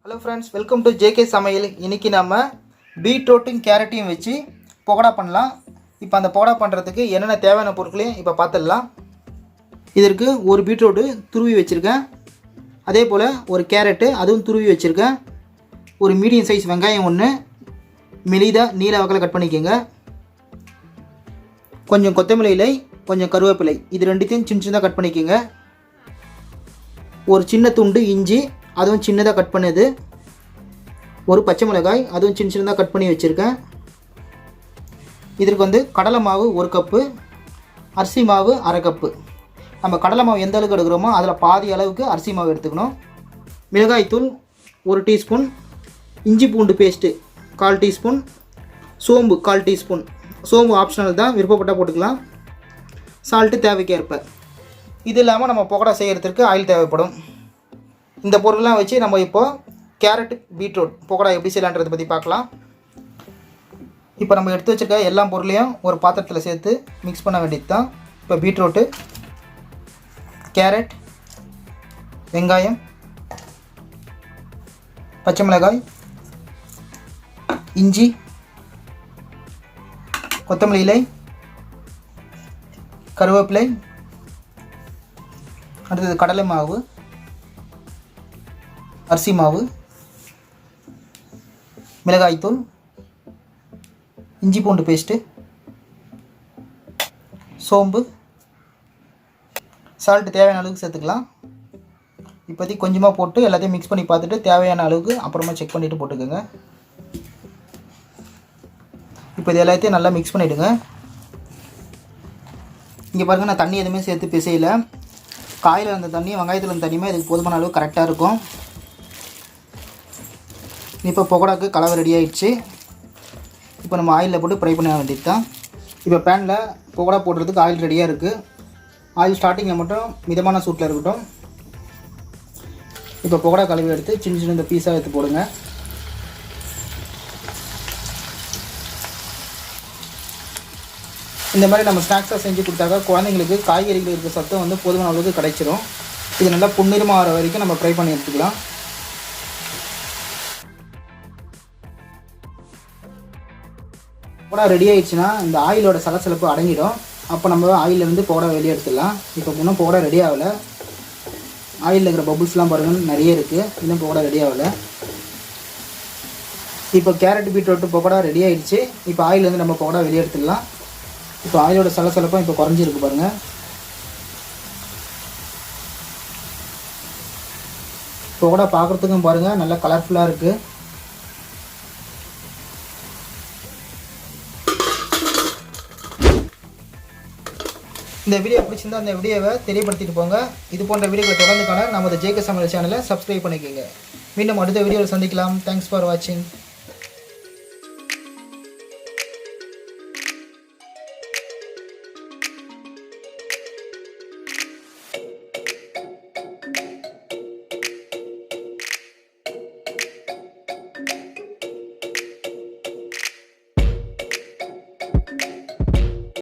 Hello friends, welcome to JK சமையல். இன்றைக்கி நம்ம பீட்ரூட்டும் கேரட்டையும் வச்சு பக்கோடா பண்ணலாம். இப்போ அந்த பக்கோடா பண்ணுறதுக்கு என்னென்ன தேவையான பொருட்களையும் இப்போ பார்த்துடலாம். இதற்கு ஒரு பீட்ரூட்டு துருவி வச்சுருக்கேன். அதே போல் ஒரு கேரட்டு அதுவும் துருவி வச்சுருக்கேன். ஒரு மீடியம் சைஸ் வெங்காயம் ஒன்று மெலிதாக நீல வகையில் கட் பண்ணிக்கோங்க. கொஞ்சம் கொத்தமல்லி இலை, கொஞ்சம் கருவேப்பிலை, இது ரெண்டுத்தையும் சின்ன சின்னதாக கட் பண்ணிக்கோங்க. ஒரு சின்ன துண்டு இஞ்சி, அதுவும் சின்னதாக கட் பண்ணது. ஒரு பச்சை மிளகாய், அதுவும் சின்ன சின்னதாக கட் பண்ணி வச்சுருக்கேன். இதற்கு கடலை மாவு 1 கப்பு, அரிசி மாவு 1/2 கப்பு. நம்ம கடலை மாவு எந்த அளவுக்கு எடுக்கிறோமோ அதில் பாதி அளவுக்கு அரிசி மாவு எடுத்துக்கணும். மிளகாய்த்தூள் 1 டீஸ்பூன், இஞ்சி பூண்டு பேஸ்ட்டு 1/4 டீஸ்பூன், சோம்பு 1/4 டீஸ்பூன். சோம்பு ஆப்ஷனல் தான், விருப்பப்பட்டால் போட்டுக்கலாம். சால்ட்டு தேவைக்கேற்ப. இது இல்லாமல் நம்ம பக்கோடா செய்கிறதுக்கு ஆயில் தேவைப்படும். இந்த பொருள்லாம் வச்சு நம்ம இப்போது கேரட் பீட்ரூட் பக்கோடா எப்படி செய்யலான்றதை பற்றி பார்க்கலாம். இப்போ நம்ம எடுத்து வச்சுருக்க எல்லா பொருளையும் ஒரு பாத்திரத்தில் சேர்த்து மிக்ஸ் பண்ண வேண்டியது தான். இப்போ பீட்ரூட்டு, கேரட், வெங்காயம், பச்சை மிளகாய், இஞ்சி, கொத்தமல்லி இலை, கருவேப்பிலை, அடுத்தது கடலை மாவு, அரிசி மாவு, மிளகாய்த்தூள், இஞ்சி பூண்டு பேஸ்ட்டு, சோம்பு, சால்ட்டு தேவையான அளவுக்கு சேர்த்துக்கலாம். இப்போதைக்கு கொஞ்சமாக போட்டு எல்லாத்தையும் மிக்ஸ் பண்ணி பார்த்துட்டு தேவையான அளவுக்கு அப்புறமா செக் பண்ணிவிட்டு போட்டுக்கோங்க. இப்போ இது எல்லாத்தையும் நல்லா மிக்ஸ் பண்ணிவிடுங்க. இங்கே பாருங்கள், நான் தண்ணி எதுவுமே சேர்த்து பிசையலை. காயில் இருந்த தண்ணி, வெங்காயத்தில் இருந்த தண்ணியுமே இதுக்கு போதுமான அளவு கரெக்டாக இருக்கும். இப்போ பக்கோடாக்கு கலவை ரெடி ஆகிடுச்சு. இப்போ நம்ம ஆயிலில் போட்டு ஃப்ரை பண்ண வேண்டியது தான். இப்போ பேனில் பக்கோடா போடுறதுக்கு ஆயில் ரெடியாக இருக்குது. ஆயில் ஸ்டார்டிங்கில் மட்டும் மிதமான சூட்டில் இருக்கட்டும். இப்போ பக்கோடா கலவை எடுத்து சின்ன சின்ன பீஸாக எடுத்து போடுங்க. இந்த மாதிரி நம்ம ஸ்நாக்ஸாக செஞ்சு கொடுத்தாக்கா குழந்தைங்களுக்கு காய்கறிகள் இருக்கிற சத்தம் போதுமான அளவுக்கு கிடைச்சிரும். இது நல்லா பொன்னிறமாக ஆகிற வரைக்கும் நம்ம ஃப்ரை பண்ணி எடுத்துக்கலாம். பக்கோடா ரெடி ஆகிடுச்சுன்னா இந்த ஆயிலோட சலசலப்பு அடங்கிடும். அப்போ நம்ம ஆயிலேருந்து பக்கோடா வெளியே எடுத்துடலாம். இப்போ இன்னும் பக்கோடா ரெடி ஆகலை. ஆயிலில் இருக்கிற பபுள்ஸ்லாம் பாருங்கள் நிறைய இருக்குது. இன்னும் பக்கோடா ரெடி ஆகலை. இப்போ கேரட் பீட்ரூட் பக்கோடா ரெடி ஆகிடுச்சு. இப்போ ஆயிலேருந்து நம்ம பக்கோடா வெளியே எடுத்துடலாம். இப்போ ஆயிலோட சலசலப்பும் இப்போ குறைஞ்சிருக்கு பாருங்கள். பக்கோடா பார்க்குறதுக்கும் பாருங்கள் நல்லா கலர்ஃபுல்லாக இருக்குது. இந்த வீடியோ பிடிச்சிருந்தா அந்த வீடியோவை தெரியப்படுத்திட்டு போங்க. இது போன்ற வீடியோக்களை தொடர்ந்து காண நமது ஜேகே சமையல் சேனலை சப்ஸ்கிரைப் பண்ணிக்கோங்க. மீண்டும் அடுத்த வீடியோவில் சந்திக்கலாம். தேங்க்ஸ் ஃபார் வாட்சிங்.